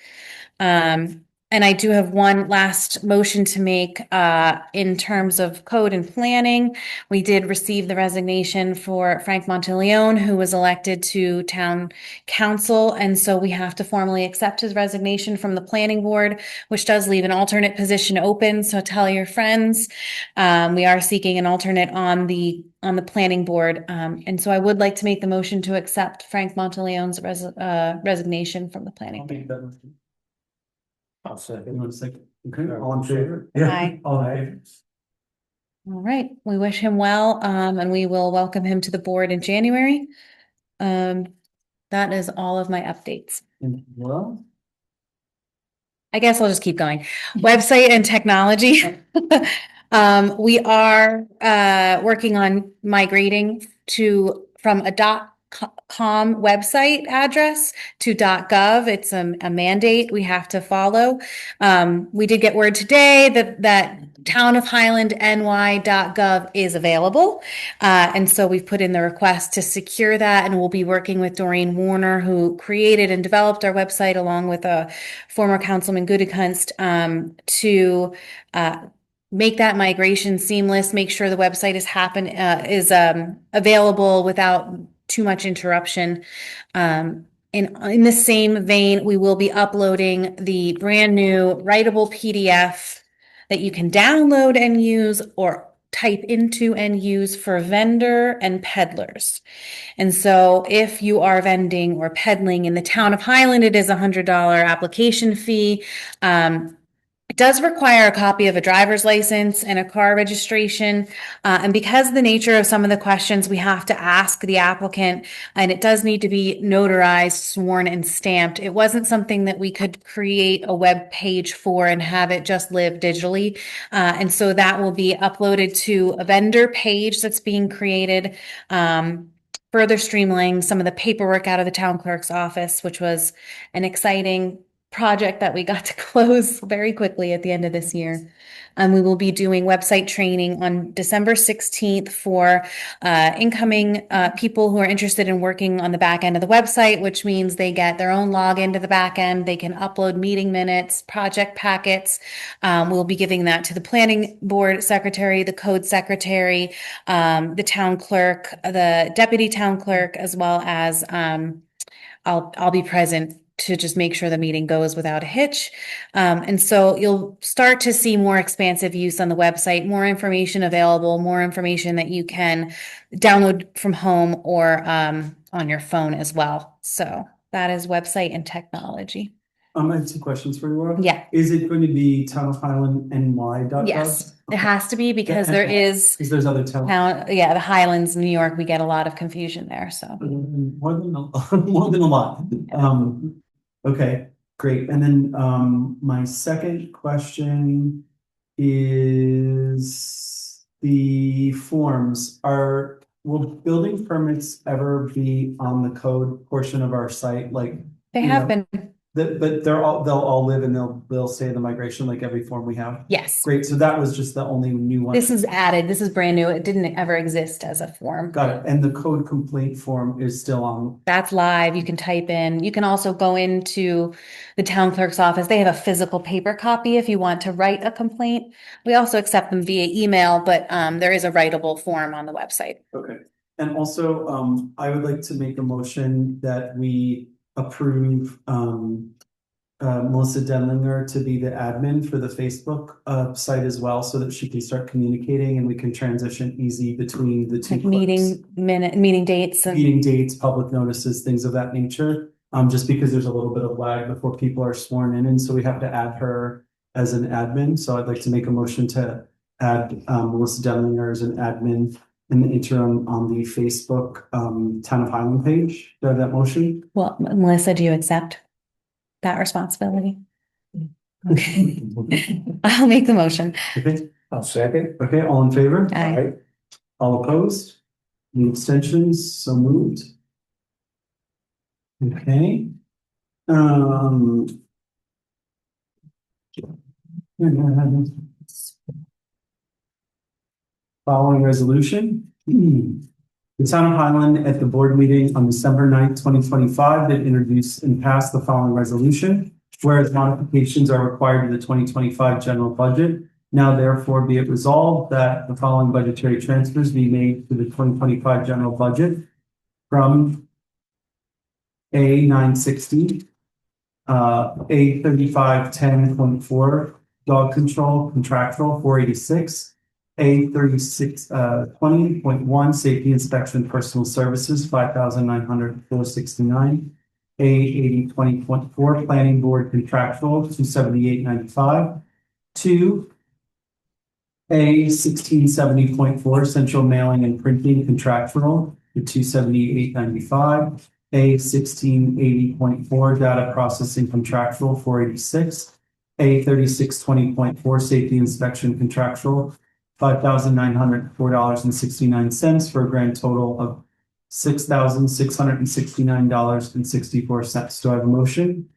And I do have one last motion to make in terms of code and planning. We did receive the resignation for Frank Monteleone, who was elected to town council. And so we have to formally accept his resignation from the planning board, which does leave an alternate position open. So tell your friends, we are seeking an alternate on the planning board. And so I would like to make the motion to accept Frank Monteleone's resignation from the planning board. I'll second. You want a second? Okay, all in favor? Aye. All in favor. All right, we wish him well, and we will welcome him to the board in January. That is all of my updates. Well, I guess I'll just keep going. Website and technology. We are working on migrating from a .com website address to .gov. It's a mandate we have to follow. We did get word today that townofhighlandny.gov is available. And so we've put in the request to secure that, and we'll be working with Doreen Warner, who created and developed our website along with a former councilman Gudekunst, to make that migration seamless, make sure the website is available without too much interruption. In the same vein, we will be uploading the brand new writable PDF that you can download and use or type into and use for vendor and peddlers. And so if you are vending or peddling in the town of Highland, it is $100 application fee. It does require a copy of a driver's license and a car registration. And because of the nature of some of the questions, we have to ask the applicant, and it does need to be notarized, sworn, and stamped. It wasn't something that we could create a web page for and have it just live digitally. And so that will be uploaded to a vendor page that's being created. Further streamlining some of the paperwork out of the town clerk's office, which was an exciting project that we got to close very quickly at the end of this year. We will be doing website training on December 16th for incoming people who are interested in working on the back end of the website, which means they get their own login to the back end. They can upload meeting minutes, project packets. We'll be giving that to the planning board secretary, the code secretary, the town clerk, the deputy town clerk, as well as I'll be present to just make sure the meeting goes without a hitch. And so you'll start to see more expansive use on the website, more information available, more information that you can download from home or on your phone as well. So that is website and technology. I have two questions for you, Laura. Yeah. Is it going to be townofhighlandny.gov? Yes, it has to be, because there is Because there's other towns. the Highlands, New York, we get a lot of confusion there, so. More than a lot. Okay, great. And then my second question is the forms. Will building permits ever be on the code portion of our site? Like, They you have know, been, but they'll all live and they'll stay in the migration like every form we have. yes. Great. So that was just the only new one. This is added, this is brand new. It didn't ever exist as a form. Got it. And the code complaint form is still on. That's live. You can type in. You can also go into the town clerk's office. They have a physical paper copy if you want to write a complaint. We also accept them via email, but there is a writable form on the website. Okay. And also, I would like to make a motion that we approve Melissa Denlinger to be the admin for the Facebook site as well, so that she can start communicating and we can transition easy between the two. Like meeting dates and Meeting dates, public notices, things of that nature. Just because there's a little bit of lag before people are sworn in, and so we have to add her as an admin. So I'd like to make a motion to add Melissa Denlinger as an admin in the interim on the Facebook Town of Highland page. Do I have that motion? well, Melissa, do you accept that responsibility? Okay. I'll make the motion. Okay, I'll second. okay, all in favor? Aye. All opposed? Any abstentions? So moved. Okay. Following resolution. The town of Highland at the board meeting on December 9th, 2025, did introduce and pass the following resolution. Whereas modifications are required to the 2025 general budget. Now therefore be it resolved that the following budgetary transfers be made to the 2025 general budget from A 960, A 3510.4, dog control contractual 486, A 3620.1, safety inspection personal services 5,904.69, A 8020.4, planning board contractual 278.95, 2 A 1670.4, central mailing and printing contractual to 278.95, A 1680.4, data processing contractual 486, A 3620.4 safety inspection contractual, $5,904.69 for a grand total of $6,669.64. Do I have a motion?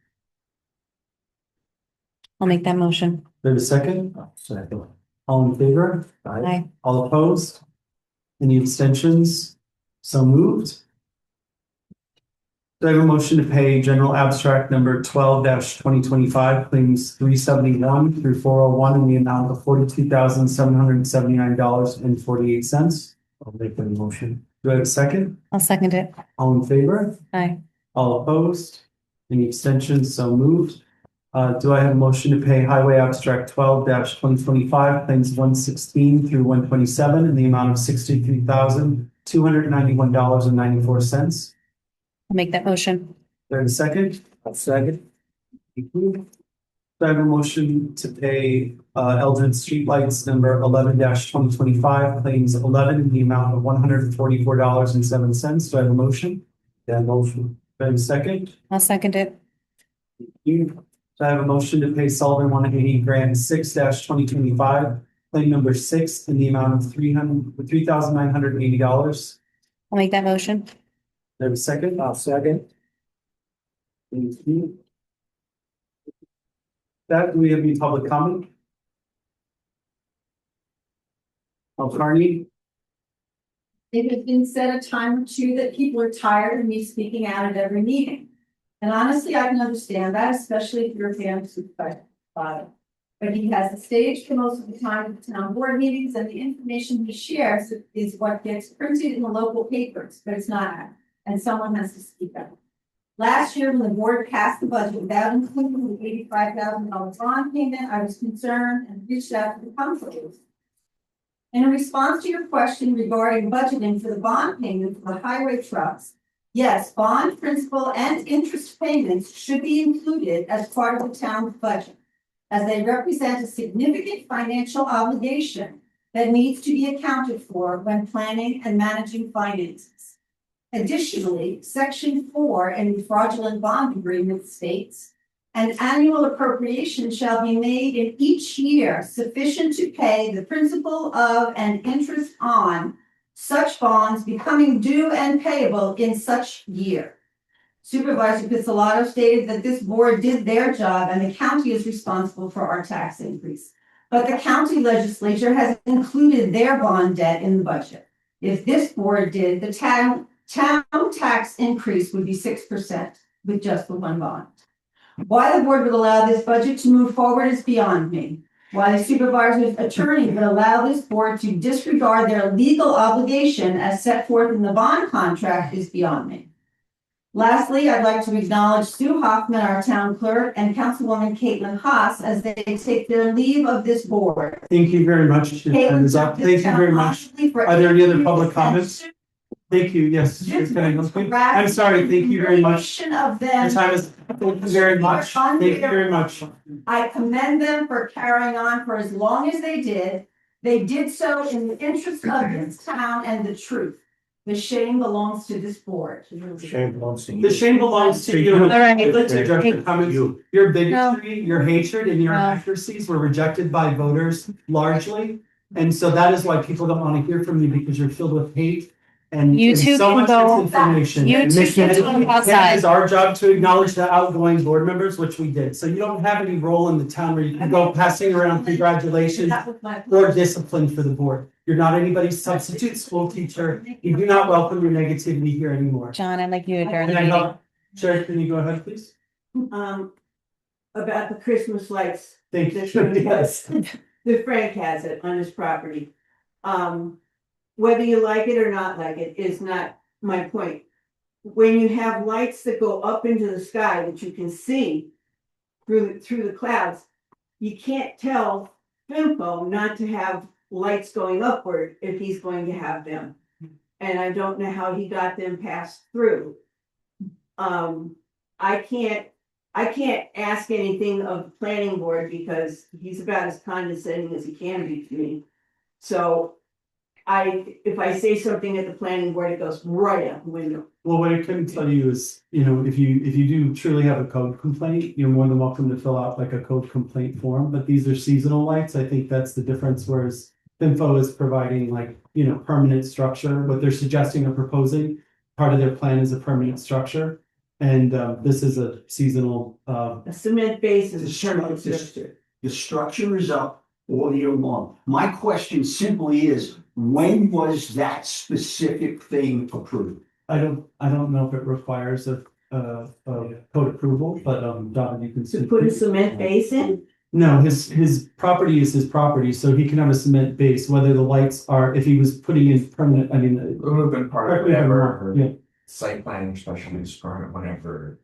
I'll make that motion. Do I have a second? Second. All in favor? Aye. All opposed? Any abstentions? So moved. Do I have a motion to pay general abstract number 12-2025 claims 371 through 401 in the amount of $42,779.48? I'll make the motion. Do I have a second? I'll second it. All in favor? Aye. All opposed? Any abstentions? So moved. Do I have a motion to pay highway abstract 12-2025 claims 116 through 127 in the amount of $63,291.94? I'll make that motion. Do I have a second? I'll second. Thank you. Do I have a motion to pay Eldred Streetlights number 11-2025 claims 11 in the amount of $144.07? Do I have a motion? That motion. Do I have a second? I'll second it. Thank you. Do I have a motion to pay Sullivan 180 Grand 6-2025 claim number 6 in the amount of $3,980? I'll make that motion. Do I have a second? I'll second. Thank you. That, do we have any public comment? Carney? It has been said a time or two that people are tired of me speaking out at every meeting. And honestly, I can understand that, especially if you're a fan of Supervisor Bottom. But he has the stage for most of the time at the town board meetings, and the information he shares is what gets printed in the local papers, but it's not. And someone has to speak up. Last year, when the board passed the budget without including the $85,000 bond payment, I was concerned and reached out to the council. In response to your question regarding budgeting for the bond payment for the highway trucks, yes, bond principal and interest payments should be included as part of the town's budget, as they represent a significant financial obligation that needs to be accounted for when planning and managing finances. Additionally, Section 4 in the fraudulent bond agreement states, an annual appropriation shall be made in each year sufficient to pay the principal of and interest on such bonds becoming due and payable in such year. Supervisor Pizzolatto stated that this board did their job and the county is responsible for our tax increase. But the county legislature has included their bond debt in the budget. If this board did, the town tax increase would be 6% with just the one bond. Why the board would allow this budget to move forward is beyond me. Why the supervisor's attorney would allow this board to disregard their legal obligation as set forth in the bond contract is beyond me. Lastly, I'd like to acknowledge Sue Hoffman, our town clerk, and Councilwoman Caitlin Haas as they take their leave of this board. Thank you very much. Your time is up. Thank you very much. Are there any other public comments? Thank you. Yes. I'm sorry. Thank you very much. Of them. Your time is. Thank you very much. Thank you very much. I commend them for carrying on for as long as they did. They did so in the interest of this town and the truth. The shame belongs to this board. Shame belongs to you. The shame belongs to you. All right. I'd like to address the comments. Your bigotry, your hatred, and your No. inaccuracies were rejected by voters largely. And so that is why people don't want to hear from you, because you're filled with hate and You and two so can much go- misinformation. you And two Miss can Kennedy, go outside. It is our job to acknowledge the outgoing board members, which we did. So you don't have any role in the town where you can go passing around congratulations That was my or discipline for the board. You're not anybody's substitute school teacher. You do not welcome your negativity here anymore. John, I'd like you to adjourn the Can I meeting. help? Sherry, can you go ahead, please? About the Christmas lights, Thank you. Yes. that Frank has it on his property. Whether you like it or not like it is not my point. When you have lights that go up into the sky that you can see through the clouds, you can't tell FIMCO not to have lights going upward if he's going to have them. And I don't know how he got them passed through. I can't ask anything of the planning board because he's about as condescending as he can be to me. So if I say something at the planning board, it goes right out the window. Well, what I can tell you is, if you do truly have a code complaint, you're more than welcome to fill out like a code complaint form, but these are seasonal lights. I think that's the difference, whereas FinFo is providing like, permanent structure. What they're suggesting or proposing, part of their plan is a permanent structure. And this is a seasonal, A cement base is The a structure, structure. the structure is up all year long. My question simply is, when was that specific thing approved? I don't know if it requires a code approval, but Don, you can. To put a cement base in? No, his property is his property, so he can have a cement base, whether the lights are, if he was putting in permanent, I mean. It would have been part of correct me if I'm whatever wrong, Yeah, site plan, special use permit, whatever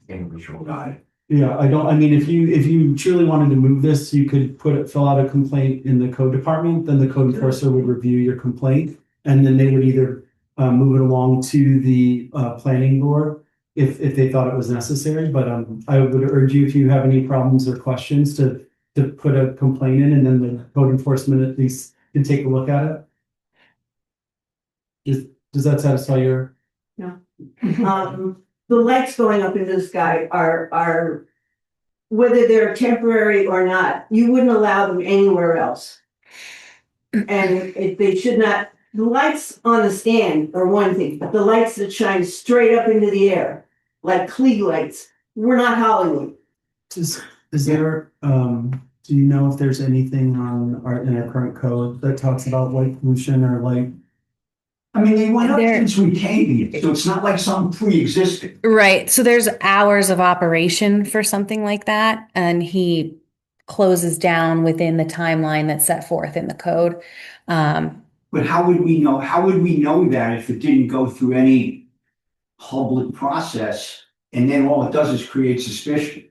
individual guy. yeah, I mean, if you truly wanted to move this, you could fill out a complaint in the code department, then the code enforcer would review your complaint. And then they would either move it along to the planning board if they thought it was necessary, but I would urge you, if you have any problems or questions, to put a complaint in, and then the code enforcement at least can take a look at it. Does that satisfy your? The lights going up into the sky are, whether they're temporary or not, you wouldn't allow them anywhere else. And they should not, the lights on the stand are one thing, but the lights that shine straight up into the air, like Klieg lights, we're not Hollywood. Is there, do you know if there's anything in our current code that talks about light pollution or light? I mean, they went up There- since we came here, so it's not like something pre-existing. Right. So there's hours of operation for something like that, and he closes down within the timeline that's set forth in the code. But how would we know? How would we know that if it didn't go through any public process? And then all it does is create suspicion,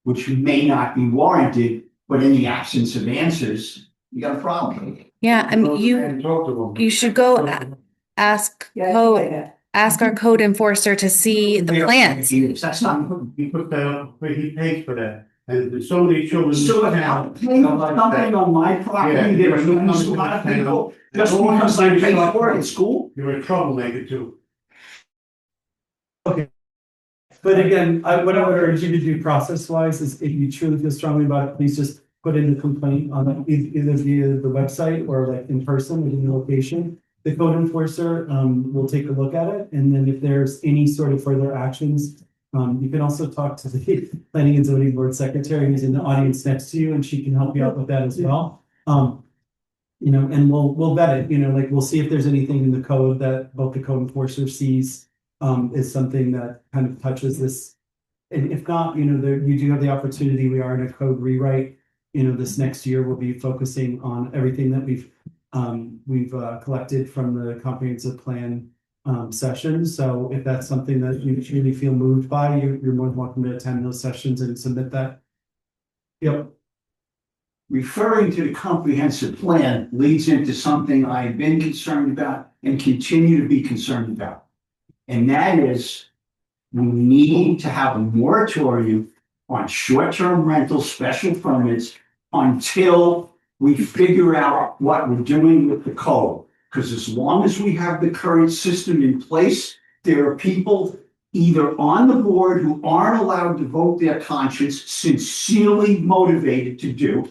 which may not be warranted, but in the absence of answers, you got a problem. Yeah, I mean, you should go ask ask our code enforcer to see the plans. That's not. He put that, but he pays for that, and so many children. So if I'm paying for something on my property, there's a lot of people, just because I pay for it in school. You're a troublemaker too. But again, what I would urge you to do process-wise is, if you truly feel strongly about it, please just put in the complaint on either via the website or like in person within the location. The code enforcer will take a look at it, and then if there's any sort of further actions, you can also talk to the planning and zoning board secretary who's in the audience next to you, and she can help you out with that as well. And we'll vet it, like we'll see if there's anything in the code that both the code enforcer sees is something that kind of touches this. And if not, you do have the opportunity, we are in a code rewrite. This next year, we'll be focusing on everything that we've collected from the comprehensive plan sessions. So if that's something that you truly feel moved by, you're more than welcome to attend those sessions and submit that. Yep. Referring to the comprehensive plan leads into something I've been concerned about and continue to be concerned about. And that is, we need to have a moratorium on short-term rental special permits until we figure out what we're doing with the code. Because as long as we have the current system in place, there are people either on the board who aren't allowed to vote their conscience, sincerely motivated to do.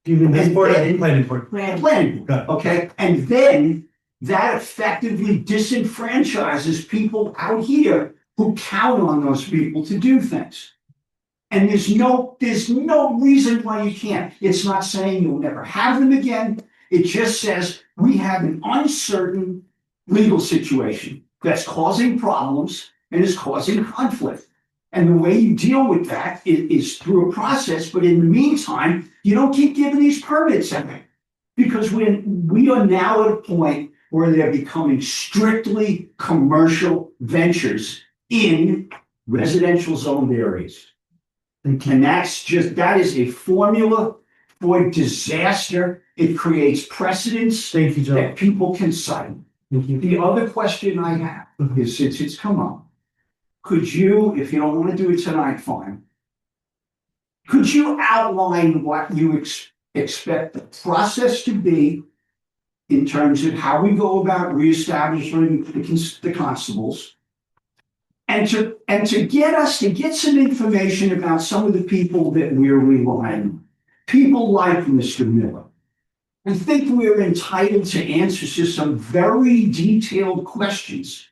Do you mean this board or the And- planning board? Planning board, Got it. okay? And then that effectively disenfranchises people out here who count on those people to do things. And there's no reason why you can't. It's not saying you'll never have them again. It just says we have an uncertain legal situation that's causing problems and is causing conflict. And the way you deal with that is through a process. But in the meantime, you don't keep giving these permits away. Because we are now at a point where they're becoming strictly commercial ventures in residential zoned areas. And that is a formula for disaster. It creates precedents Thank you, Joe. that people can cite. Thank you. The other question I have is, since it's come up, could you, if you don't want to do it tonight, fine. Could you outline what you expect the process to be in terms of how we go about reestablishing the constables? And to get some information about some of the people that we're relying on. People like Mr. Miller. I think we're entitled to answers to some very detailed questions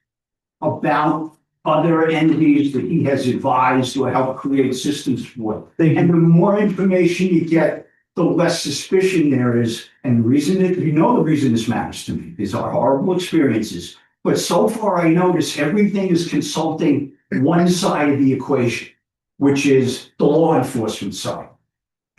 about other entities that he has advised or helped create systems for. Thank And you. the more information you get, the less suspicion there is. And the reason that, the reason this matters to me is our horrible experiences. But so far, I notice everything is consulting one side of the equation, which is the law enforcement side.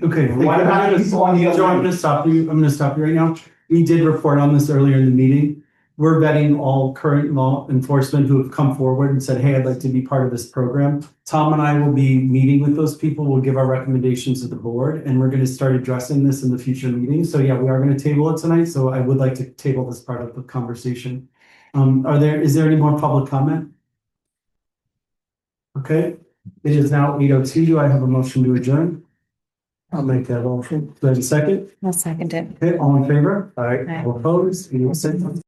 Okay. thank What you. about I'm people on the other Joe, I'm end? gonna stop you. I'm gonna stop you right now. We did report on this earlier in the meeting. We're vetting all current law enforcement who have come forward and said, hey, I'd like to be part of this program. Tom and I will be meeting with those people. We'll give our recommendations to the board, and we're gonna start addressing this in the future meetings. So yeah, we are gonna table it tonight. So I would like to table this part of the conversation. Is there any more public comment? Okay, it is now 8:02. Do I have a motion to adjourn? I'll make that motion. Do I have a second? I'll second it. Okay, all in favor? All right. Aye. All opposed? Any abstentions?